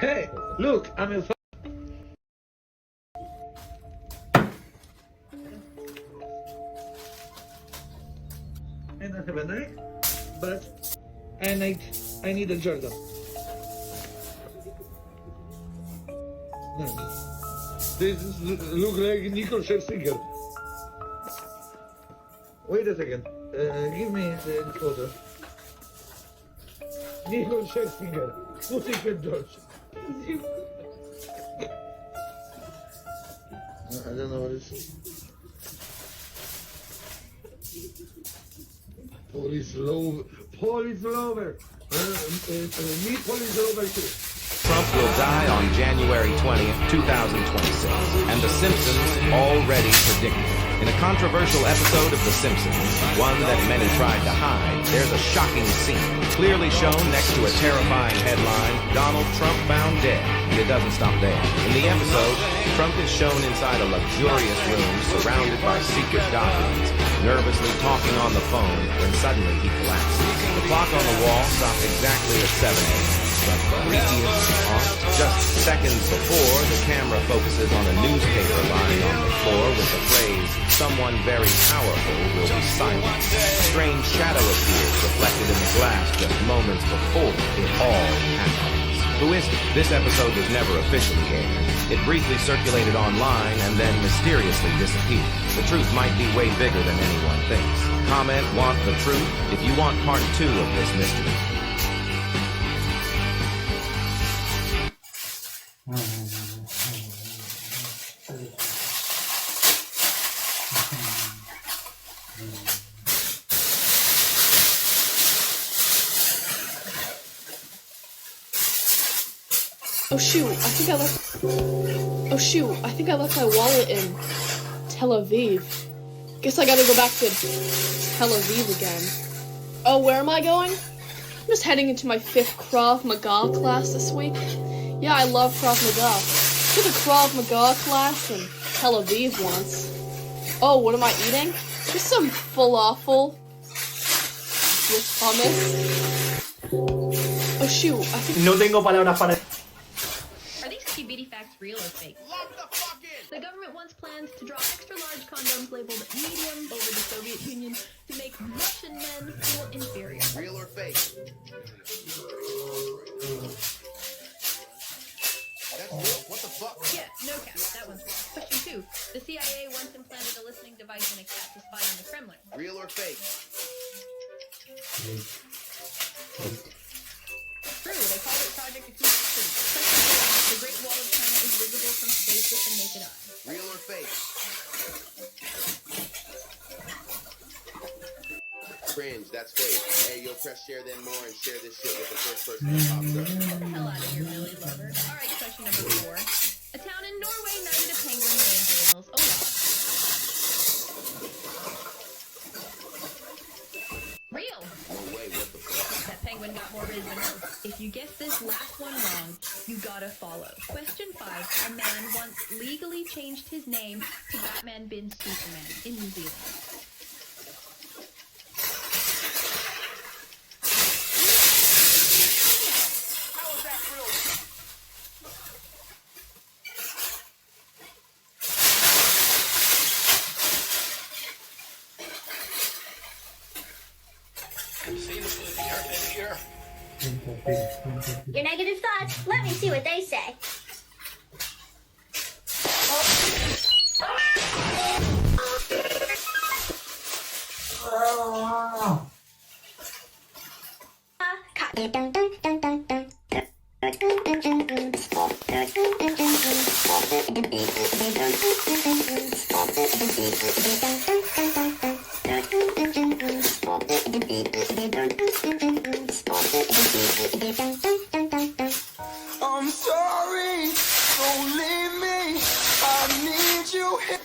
Hey, look, I'm a I don't have a knife, but I need a Jordan. This look like Nicole Scherzinger. Wait a second. Give me the photo. Nicole Scherzinger. Pussycat George. I don't know what it is. Police lover. Me police lover too. Trump will die on January 20th, 2026, and The Simpsons already predicted it. In a controversial episode of The Simpsons, one that many tried to hide, there's a shocking scene, clearly shown next to a terrifying headline, Donald Trump found dead. And it doesn't stop there. In the episode, Trump is shown inside a luxurious room surrounded by secret documents, nervously talking on the phone when suddenly he collapses. The clock on the wall stopped exactly at 7 a.m. But the creepiest part, just seconds before, the camera focuses on a newspaper lying on the floor with the phrase, "Someone very powerful will be silent." A strange shadow appears reflected in the glass just moments before it all happens. Who is it? This episode was never officially aired. It briefly circulated online and then mysteriously disappeared. The truth might be way bigger than anyone thinks. Comment, want the truth, if you want part 2 of this mystery. Oh shoot, I think I left my wallet in Tel Aviv. Guess I gotta go back to Tel Aviv again. Oh, where am I going? I'm just heading into my 5th Krav Maga class this week. Yeah, I love Krav Maga. Took a Krav Maga class in Tel Aviv once. Oh, what am I eating? Just some falafel with hummus. Oh shoot, I think... No tengo palabras para... Are these TBD facts real or fake? The government once planned to draw extra-large condoms labeled medium over the Soviet Union to make Russian men feel inferior. Real or fake? That's real? What the fuck? Yeah, no cap. That one's wrong. Question 2. The CIA once implanted a listening device in a cat to spy on the Kremlin. Real or fake? True. They called it Project Acoustic City. Question 3. The Great Wall of China is visible from space with the naked eye. Real or fake? Cringe, that's fake. Hey, yo, press share then more and share this shit with the first person that pops up. Get the hell out of here, Billy Lover. Alright, question number 4. A town in Norway knighted a penguin named Nils Olaf. Real. No way, what the fuck? That penguin got more riz than most. If you guess this last one wrong, you gotta follow. Question 5. A man once legally changed his name to Batman bin Superman in New Zealand. Your negative thoughts, let me see what they say. I'm sorry, don't leave me. I need you here.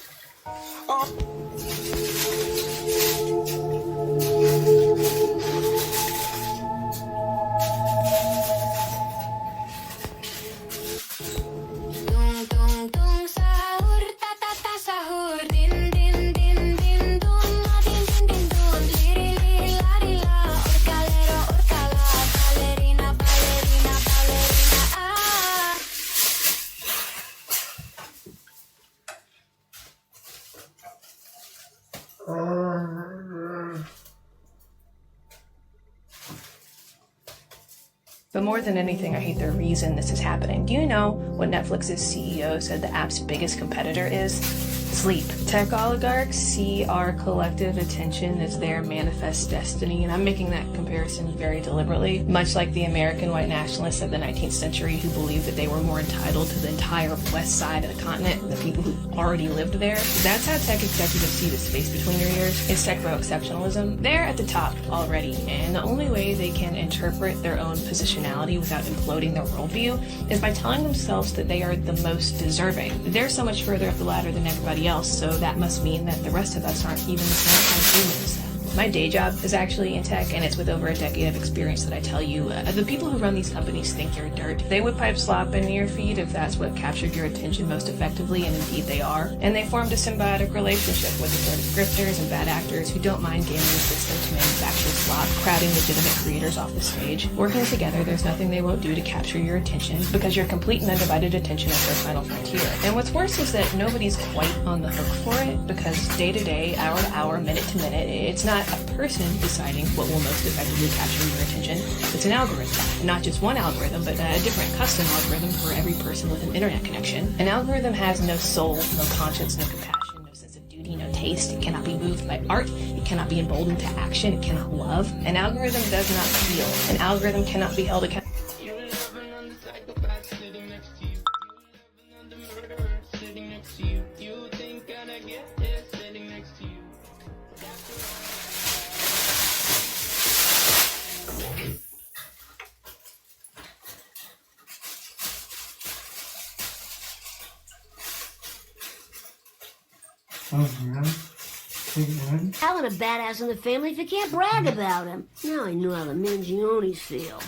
Tung tung tung sahur, ta ta ta sahur, din din din But more than anything, I hate the reason this is happening. Do you know what Netflix's CEO said the app's biggest competitor is? Sleep. Tech oligarchs see our collective attention as their manifest destiny, and I'm making that comparison very deliberately, much like the American white nationalists of the 19th century who believed that they were more entitled to the entire west side of the continent than the people who already lived there. That's how tech executives see the space between your ears. It's techno-exceptionalism. They're at the top already, and the only way they can interpret their own positionality without imploding their worldview is by telling themselves that they are the most deserving. They're so much further up the ladder than everybody else, so that must mean that the rest of us aren't even the same kind of human as them. My day job is actually in tech, and it's with over a decade of experience that I tell you, the people who run these companies think you're dirt. They would pipe slop into your feed if that's what captured your attention most effectively, and indeed they are. And they formed a symbiotic relationship with the sort of grifters and bad actors who don't mind gaming the system to manufacture slop, crowding legitimate creators off the stage. Working together, there's nothing they won't do to capture your attention, because your complete and undivided attention is their final frontier. And what's worse is that nobody's quite on the hook for it, because day to day, hour to hour, minute to minute, it's not a person deciding what will most effectively capture your attention. It's an algorithm. Not just one algorithm, but a different custom algorithm for every person with an internet connection. An algorithm has no soul, no conscience, no compassion, no sense of duty, no taste. It cannot be moved by art. It cannot be emboldened to action. It cannot love. An algorithm does not feel. An algorithm cannot be held accountable. Alan a badass in the family if you can't brag about him. Now I know how the Mangionis feel.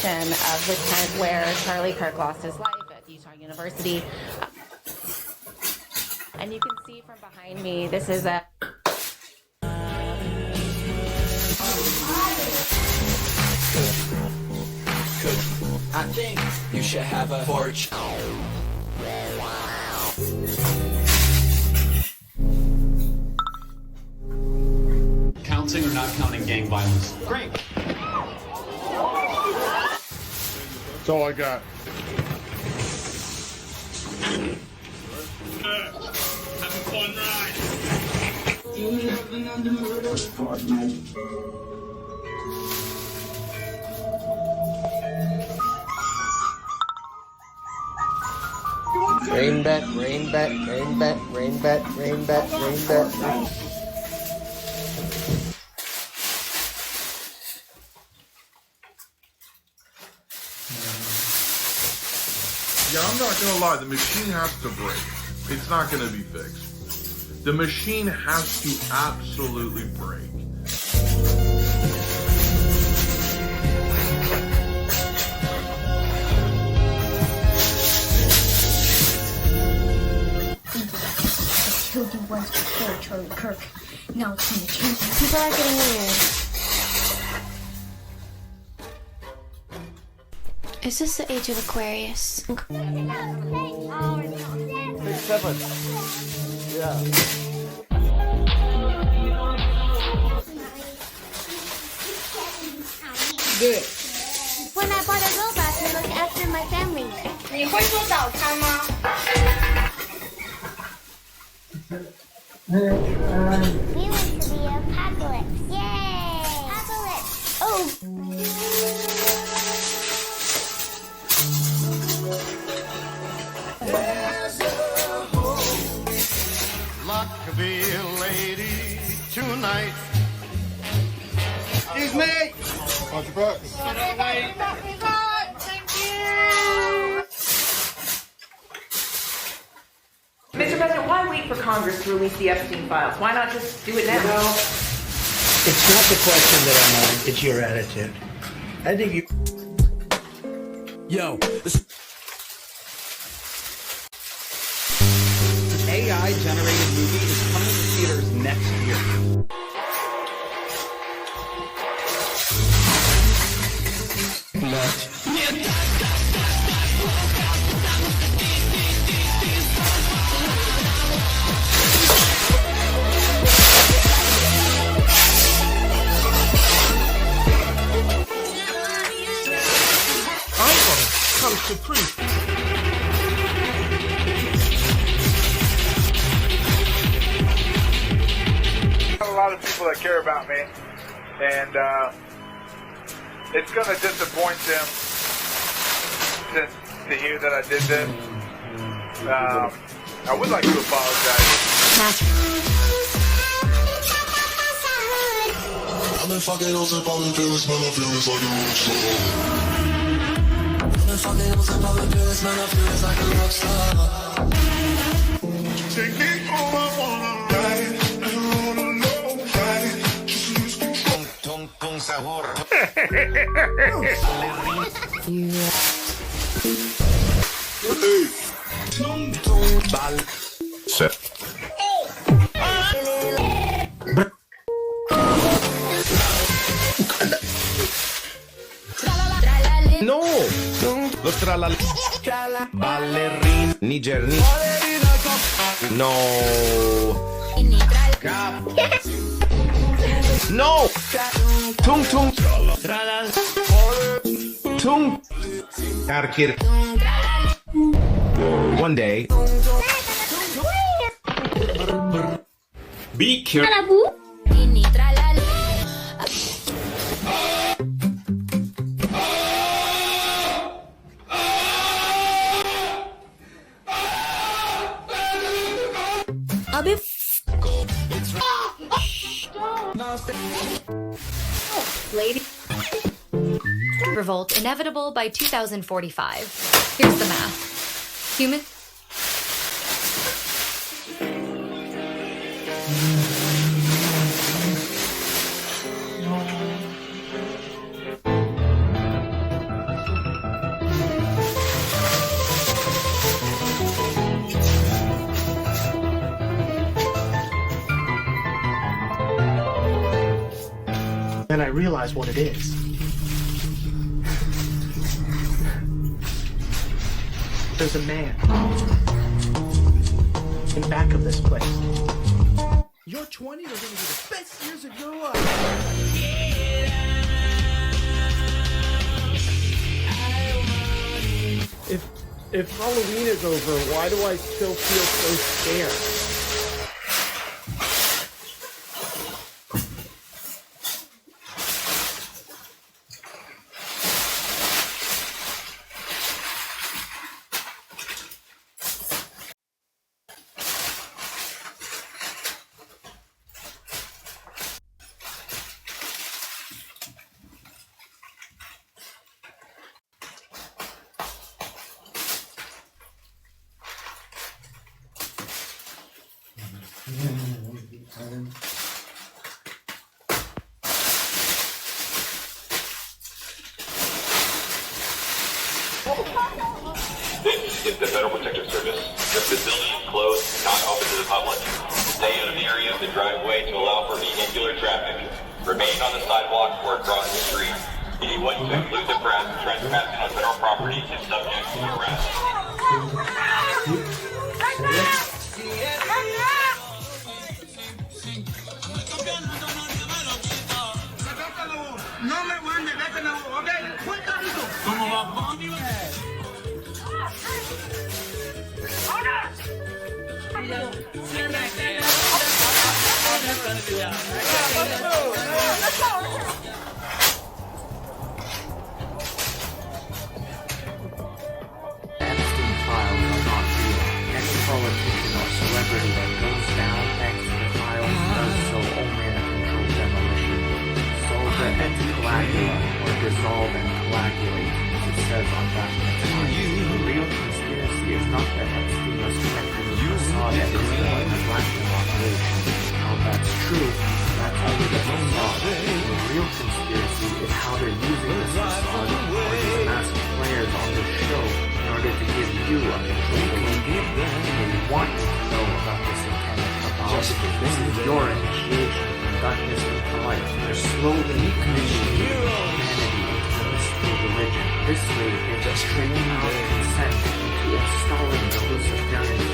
Of the time where Charlie Kirk lost his life at Utah University. And you can see from behind me, this is a... I think you should have a porch. Counting or not counting gang violence? Great. That's all I got. Have a fun ride. Rain bet, rain bet, rain bet, rain bet, rain bet, rain bet. Yeah, I'm not gonna lie, the machine has to break. It's not gonna be fixed. The machine has to absolutely break. I killed you once before, Charlie Kirk. Now it's time to change. People are getting weird. Is this the age of Aquarius? 6, 7. Yeah. Good. When I bought a robot to look after my family. 你会做早餐吗 We went to the apocalypse. Yay! Apocalypse! Oh! Lockville lady tonight. Excuse me! $100. Thank you! Mr. President, why wait for Congress to release the Epstein files? Why not just do it now? Well, it's not the question that I'm on, it's your attitude. I think you... Yo, AI-generated movie is coming to theaters next year. what? Comes to proof. A lot of people that care about me, and it's going to disappoint them to hear that I did this. I would like to apologize. I've been fucking those and popping pills, man, I feel it's like a rock star. Fucking those and popping pills, man, I feel it's like a rock star. Taking all I wanna ride, I wanna know, ride. Just lose control. Con sabor. Bal. Set. No! Lo tralala. Ballerin. Nigerni. No. No! Tung tung. Tung. Arkir. One day. Be careful. Lady. Revolt inevitable by 2045. Here's the math. Human. Then I realize what it is. There's a man in back of this place. Your 20s are going to be the best years of your life. If Halloween is over, why do I still feel so scared? This is the Federal Protective Service. The facility is closed, not open to the public. Stay out of the area of the driveway to allow for vehicular traffic. Remain on the sidewalk or across the street. Anyone, to include the press, trespassing on federal property is subject to arrest. No me mande, vete la voz, ¿ok? Cuéntalo. ¿Cómo va? Epstein files are not real. Any politician or celebrity that goes down thanks to the files does so only in a controlled demolition. Solve the anticoagulant or dissolve and coagulate, as it says on documents. The real conspiracy is not that Epstein was connected with Mossad and Israel in a blackmail operation. Now that's true, that's only the facade. The real conspiracy is how they're using this facade or these masked players on the show in order to give you a control belief. They want you to know about this satanic cabal because this is your initiation from darkness into light. They're slowly initiating humanity into the mystical religion.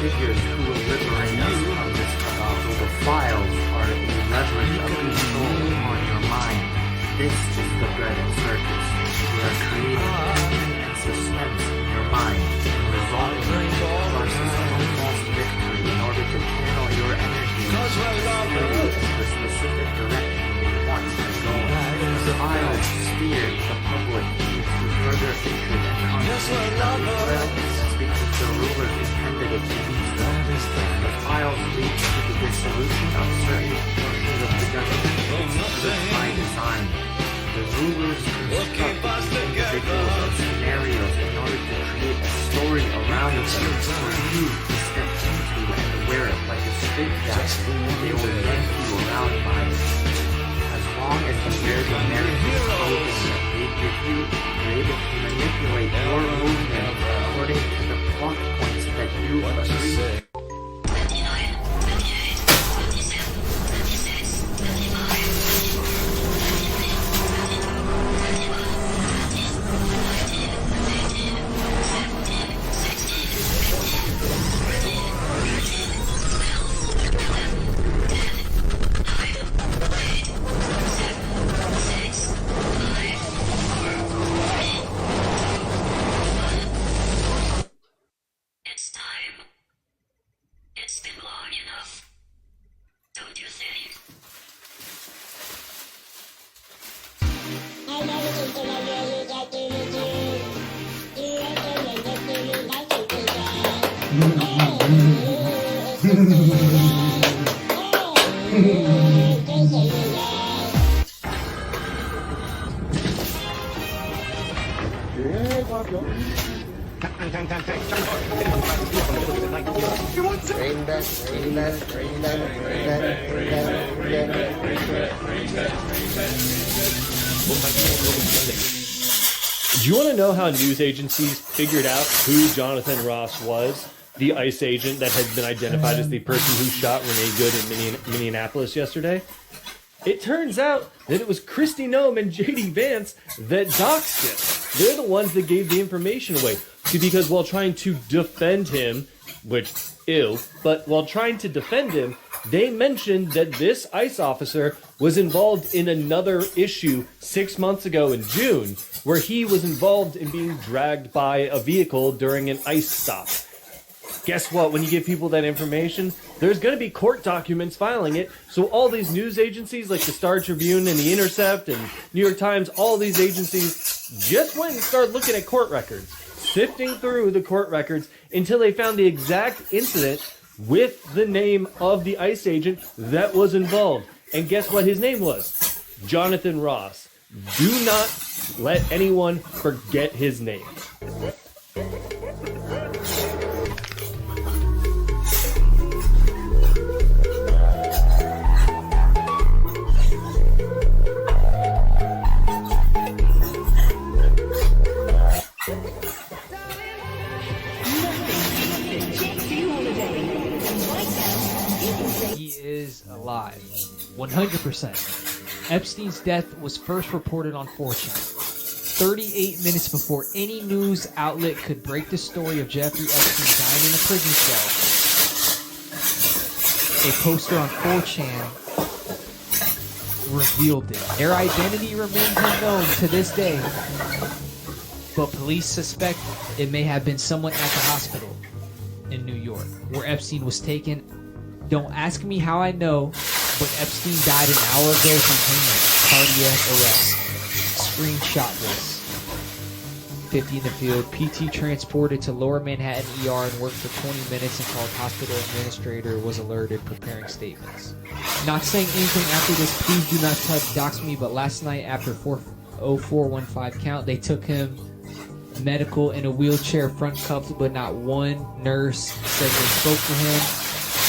figures who will liberate us from this debacle. The files are a leverage of control on your mind. This is the bread and circus. We are creating tension and suspense in your mind, and resolving the process of a false victory in order to channel your energy into the specific direction you want to go. The files steer the public into further hatred and conflict of Israel because the rulers intended it to be so. The files lead to the dissolution of certain portions of the government. This is by design. The rulers constructed these individuals and scenarios in order to create a story around them for you to step into and wear it like a straitjacket. They will yank you around by it. As long as you wear the narrative clothing that they give you, you're able to manipulate your movement according to the plot points that you agree. Do you want to know how news agencies figured out who Jonathan Ross was, the ICE agent that had been identified as the person who shot Renee Good in Minneapolis yesterday? It turns out that it was Kristi Noem and J.D. Vance that doxed him. They're the ones that gave the information away. See, because while trying to defend him, which, ew, but while trying to defend him, they mentioned that this ICE officer was involved in another issue 6 months ago in June, where he was involved in being dragged by a vehicle during an ICE stop. Guess what? When you give people that information, there's going to be court documents filing it. So all these news agencies like the Star Tribune and the Intercept and New York Times, all these agencies just went and started looking at court records, sifting through the court records until they found the exact incident with the name of the ICE agent that was involved. And guess what his name was? Jonathan Ross. Do not let anyone forget his name. He is alive. 100%. Epstein's death was first reported on 4chan. 38 minutes before any news outlet could break the story of Jeffrey Epstein dying in a prison cell, a poster on 4chan revealed it. Their identity remains unknown to this day, but police suspect it may have been someone at the hospital in New York where Epstein was taken. Don't ask me how I know, but Epstein died an hour ago from cardiac arrest. Screenshot this. 50 in the field. PT transported to Lower Manhattan ER and worked for 20 minutes and called hospital administrator, was alerted, preparing statements. Not saying anything after this, please do not dox me, but last night after 4:0415 count, they took him medical in a wheelchair, front cuffed, but not one nurse said they spoke to him.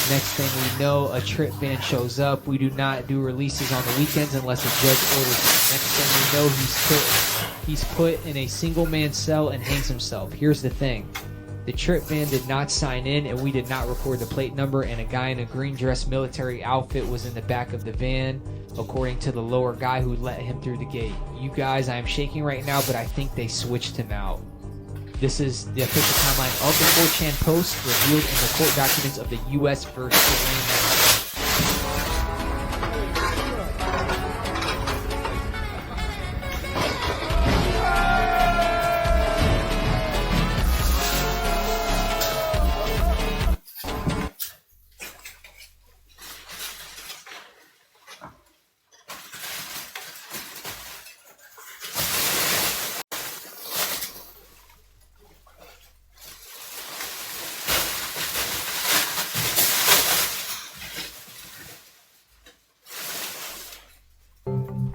Next thing we know, a trip van shows up. We do not do releases on the weekends unless a judge orders it. Next thing we know, he's put in a single man cell and hangs himself. Here's the thing. The trip van did not sign in and we did not record the plate number, and a guy in a green dress military outfit was in the back of the van, according to the lower guy who let him through the gate. You guys, I am shaking right now, but I think they switched him out. This is the official timeline of the 4chan post revealed in the court documents of the U.S. versus Iran.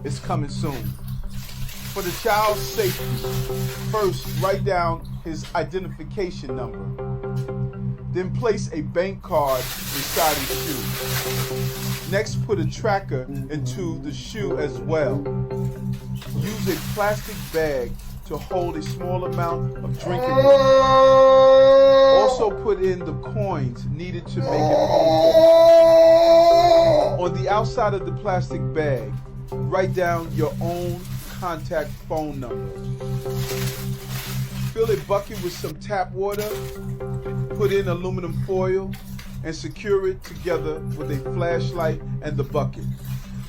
It's coming soon. For the child's safety, first write down his identification number. Then place a bank card inside his shoe. Next, put a tracker into the shoe as well. Use a plastic bag to hold a small amount of drinking water. Also put in the coins needed to make a phone call. On the outside of the plastic bag, write down your own contact phone number. Fill a bucket with some tap water, put in aluminum foil, and secure it together with a flashlight and the bucket.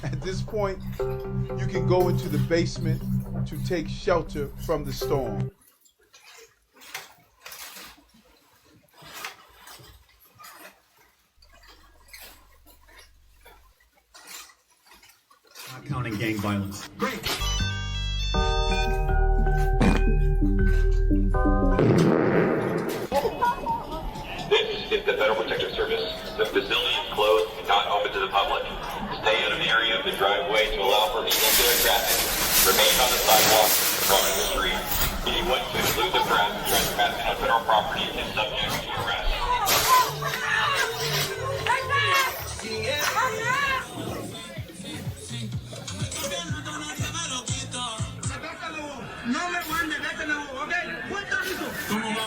At this point, you can go into the basement to take shelter from the storm. Not counting gang violence. Great. This is the Federal Protective Service. The facility is closed and not open to the public. Stay out of the area of the driveway to allow for vehicular traffic. Remain on the sidewalk in front of the street. Anyone who includes a friend trespassing on federal property is subject to arrest. No me mande, vete la voz, ¿ok? ¿Cuánto hizo? ¿Cómo va?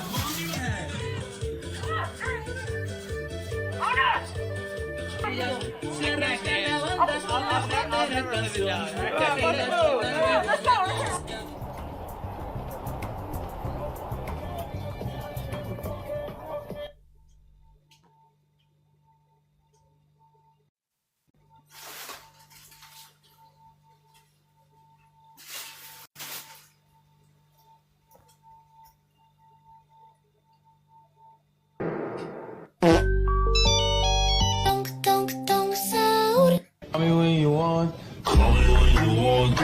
Call me when you want. Call me when you want.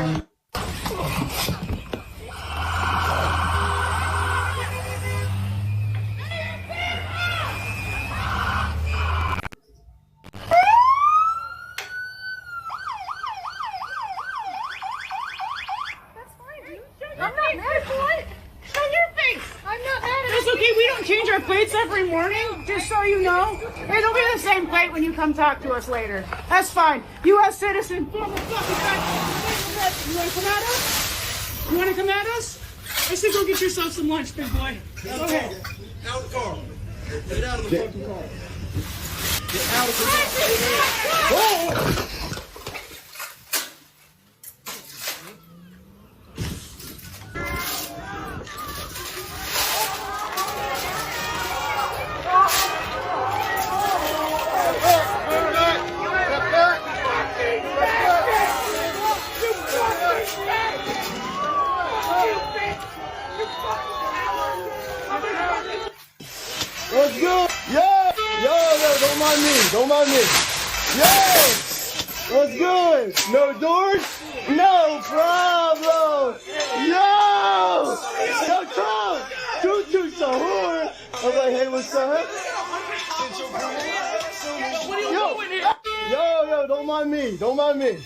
I'm not mad, boy. Show your face. I'm not mad at It's okay. We don't change our plates every morning, just so you know. It'll be the same plate when you come talk to us later. That's fine. U.S. citizen. You want to come at us? You want to come at us? I said go get yourself some lunch, big boy. Go ahead. Out of the car. Get out of the fucking car. Get out of the car. Whoa! What's good? Yo, don't mind me. Don't mind me. Yo, what's good? No doors? No problem. Yo, Trump. Tutu Sahur. I'm like, hey, what's up? Yo, don't mind me. Don't mind me.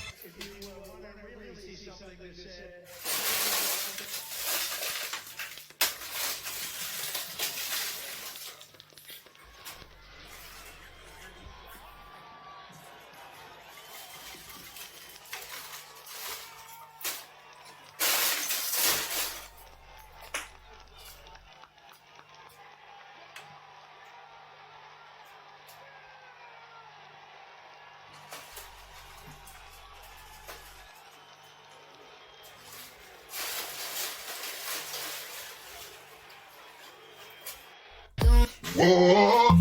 Whoa.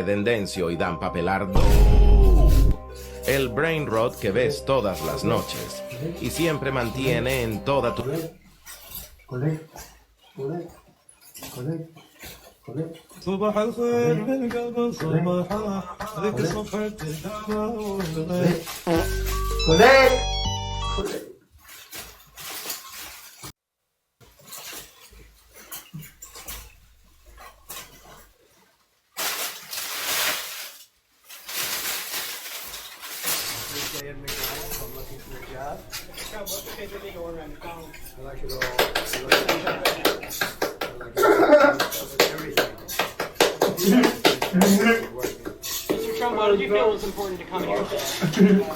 Tendencio y Dan Papelardo. El brain rot que ves todas las noches y siempre mantiene en toda tu... Mr. Trump, why did you feel it was important to come here today?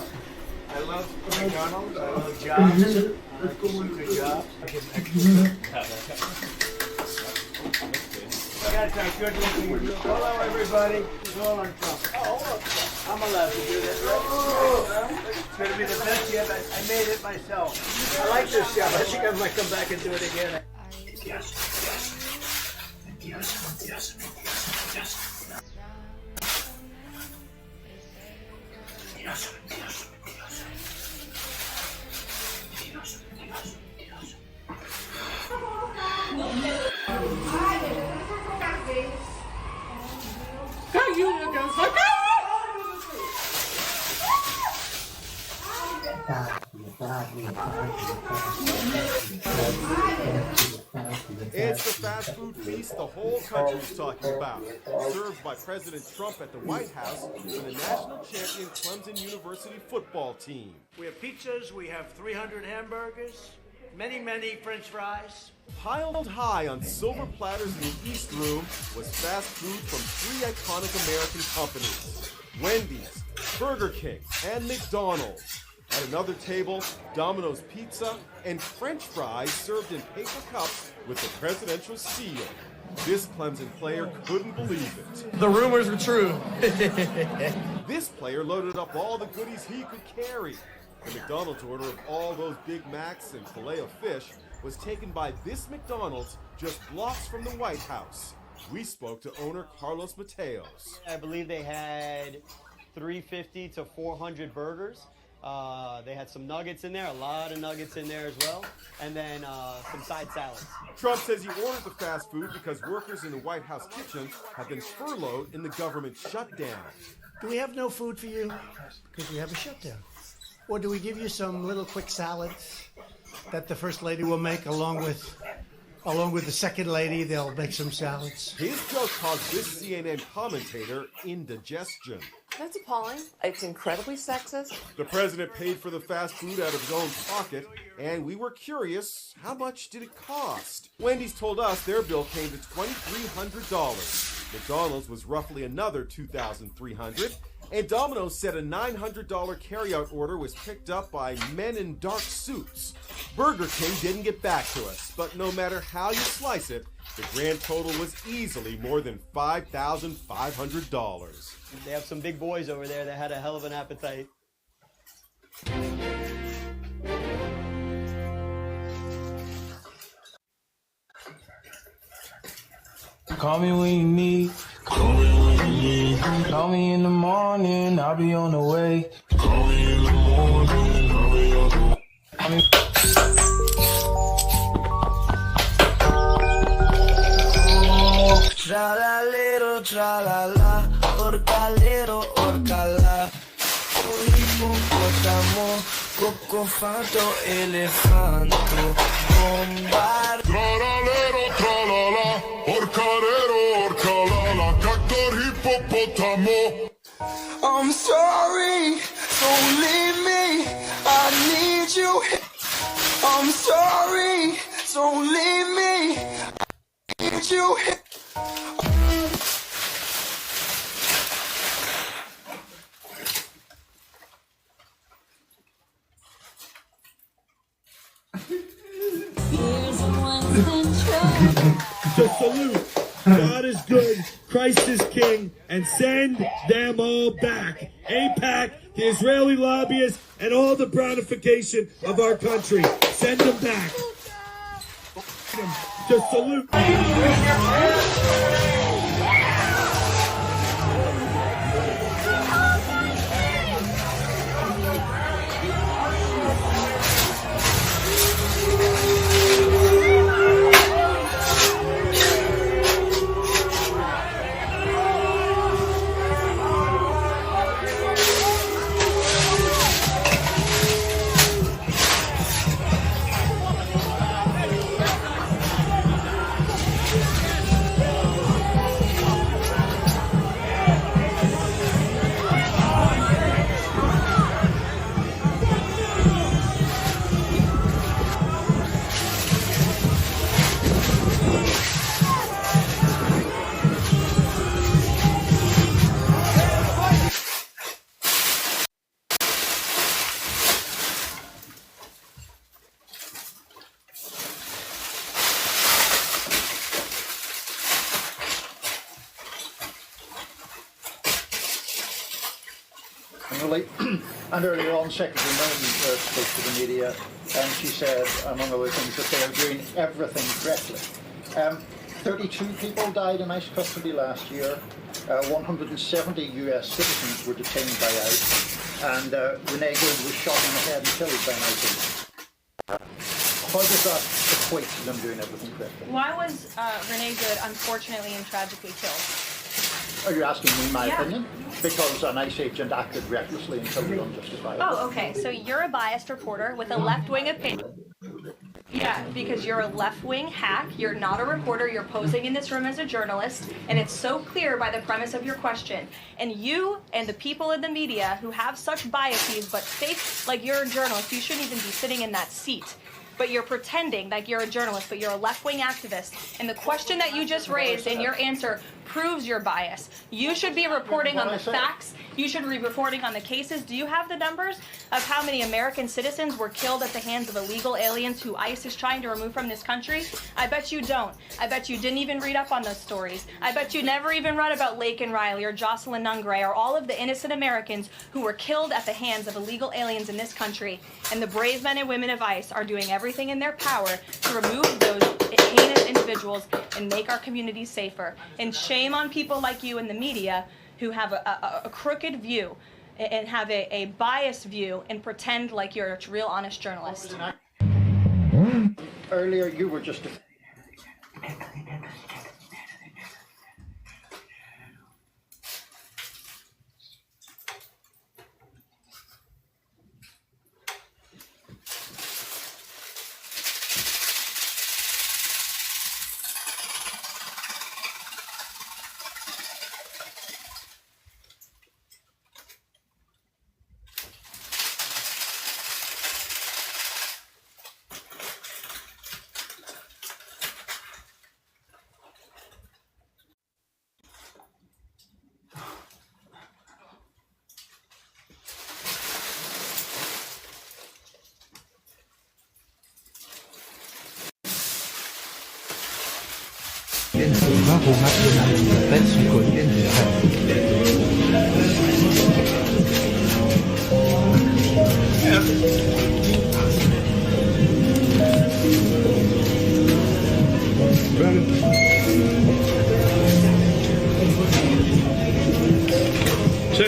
I love McDonald's. I love jobs. I like to do good jobs. I get That's a good looking. Hello, everybody. It's all on Trump. I'm allowed to do that. It's going to be the best yet. I made it myself. I like this job. I think I might come back and do it again. It's the fast food feast the whole country's talking about. Served by President Trump at the White House and the national champion Clemson University football team. We have pizzas, we have 300 hamburgers, many French fries. Piled high on silver platters in the East Room was fast food from three iconic American companies: Wendy's, Burger King, and McDonald's. At another table, Domino's Pizza and French fries served in paper cups with the presidential seal. This Clemson player couldn't believe it. The rumors were true. This player loaded up all the goodies he could carry. The McDonald's order of all those Big Macs and Filet-O-Fish was taken by this McDonald's just blocks from the White House. We spoke to owner Carlos Mateos. I believe they had 350 to 400 burgers. They had some nuggets in there, a lot of nuggets in there as well, and then some side salads. Trump says he ordered the fast food because workers in the White House kitchen have been furloughed in the government shutdown. Do we have no food for you? Because we have a shutdown. Or do we give you some little quick salads that the First Lady will make along with the Second Lady? They'll make some salads. His joke caused this CNN commentator indigestion. That's appalling. It's incredibly sexist. The president paid for the fast food out of his own pocket, and we were curious, how much did it cost? Wendy's told us their bill came to $2,300. McDonald's was roughly another $2,300, and Domino's said a $900 carryout order was picked up by men in dark suits. Burger King didn't get back to us, but no matter how you slice it, the grand total was easily more than $5,500. They have some big boys over there that had a hell of an appetite. Call me when you need. Call me when you need. Call me in the morning, I'll be on the way. Call me in the morning, I'll be on the way. Tra-la-lero, tra-la-la, orca-lero, orca-la. Ippopotamo, coccofato, elefanto, bombardo. Tra-la-lero, tra-la-la, orca-lero, orca-la-la, cactor hippopotamo. I'm sorry Don't leave me, I need you. I'm sorry, don't leave me, I need you. Just salute. God is good, Christ is king, and send them all back. AIPAC, the Israeli lobbyists, and all the brownification of our country. Send them back. Just salute. And earlier on, Secretary Milne spoke to the media, and she said, among other things, that they are doing everything correctly. 32 people died in ICE custody last year. 170 US citizens were detained by ICE, and Renee Good was shot in the head and killed by an ICE agent. How does that equate to them doing everything correctly? Why was Renee Good unfortunately and tragically killed? Are you asking me my opinion? Because an ICE agent acted recklessly and killed unjustifiably. Oh, okay. So you're a biased reporter with a left-wing opinion. Yeah, because you're a left-wing hack. You're not a reporter. You're posing in this room as a journalist, and it's so clear by the premise of your question. And you and the people in the media who have such biases but fake like you're a journalist, you shouldn't even be sitting in that seat. But you're pretending like you're a journalist, but you're a left-wing activist. And the question that you just raised and your answer proves your bias. You should be reporting on the facts. You should be reporting on the cases. Do you have the numbers of how many American citizens were killed at the hands of illegal aliens who ICE is trying to remove from this country? I bet you don't. I bet you didn't even read up on those stories. I bet you never even read about Lake and Riley or Jocelyn Nungray or all of the innocent Americans who were killed at the hands of illegal aliens in this country. And the brave men and women of ICE are doing everything in their power to remove those heinous individuals and make our communities safer. And shame on people like you in the media who have a crooked view and have a biased view and pretend like you're a real honest journalist. Earlier you were just... Sí,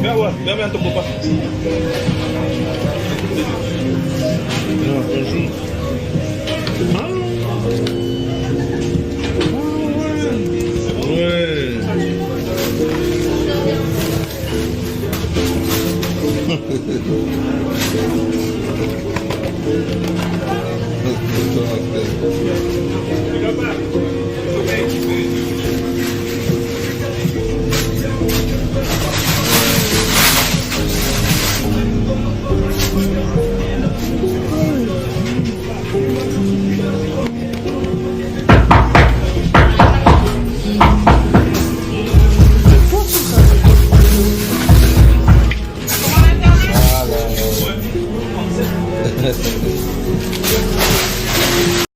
mi agua, dame a tu papá. No, sí.